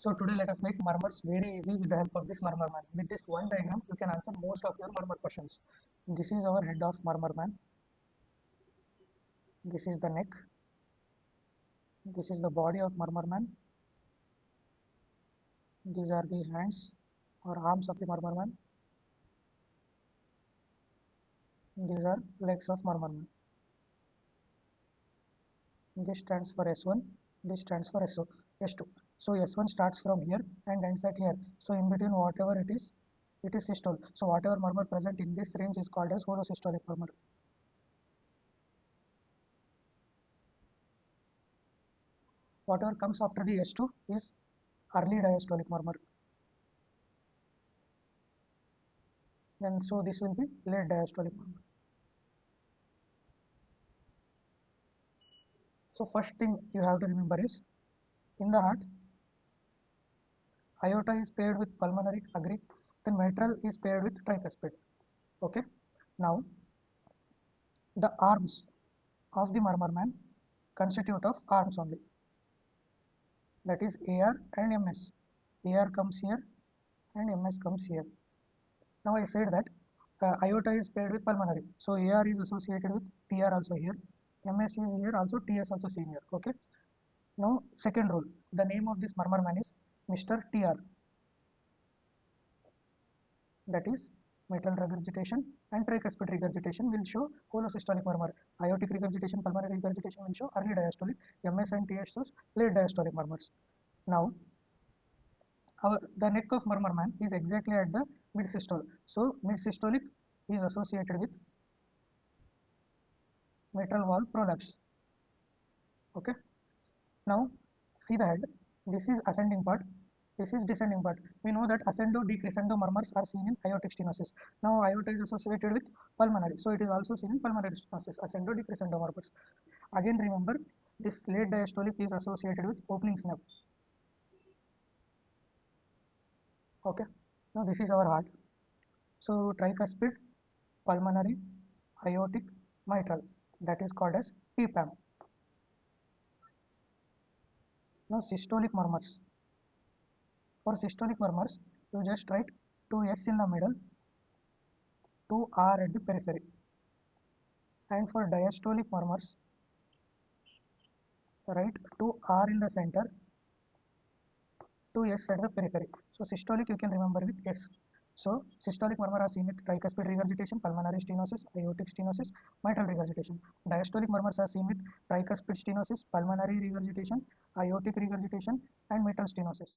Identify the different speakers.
Speaker 1: So today let us make murmurs very easy with the help of this murmur man. With this one diagram, you can answer most of your murmur questions. This is our head of murmur man. This is the neck. This is the body of murmur man. These are the hands or arms of the murmur man. These are legs of murmur man. This stands for S1. This stands for S2. So S1 starts from here and ends at here. So in between whatever it is systole. So whatever murmur present in this range is called as holosystolic murmur. Whatever comes after the S2 is early diastolic murmur. Then so this will be late diastolic murmur. So first thing you have to remember is in the heart, aorta is paired with pulmonary, agree. Then mitral is paired with tricuspid. Okay. Now the arms of the murmur man constitute of arms only. That is AR and MS. AR comes here and MS comes here. Now I said that aorta is paired with pulmonary. So AR is associated with TR also here. MS is here also, TS also seen here. Okay. Now second rule. The name of this murmur man is Mr. TR. That is mitral regurgitation and tricuspid regurgitation will show holosystolic murmur. Aortic regurgitation, pulmonary regurgitation will show early diastolic. MS and TS shows late diastolic murmurs. Now the neck of murmur man is exactly at the mid systole. So mid systolic is associated with mitral valve prolapse. Okay. Now see the head. This is ascending part. This is descending part. We know that ascendo decrescendo murmurs are seen in aortic stenosis. Now aorta is associated with pulmonary, so it is also seen in pulmonary stenosis. Ascendo decrescendo murmurs. Again remember, this late diastolic is associated with opening snap. Okay. Now this is our heart. So tricuspid, pulmonary, aortic, mitral. That is called as TPAM. Now systolic murmurs. For systolic murmurs, you just write 2S in the middle, 2R at the periphery. And for diastolic murmurs, write 2R in the center, 2S at the periphery. So systolic you can remember with S. So systolic murmur are seen with tricuspid regurgitation, pulmonary stenosis, aortic stenosis, mitral regurgitation. Diastolic murmurs are seen with tricuspid stenosis, pulmonary regurgitation, aortic regurgitation, and mitral stenosis.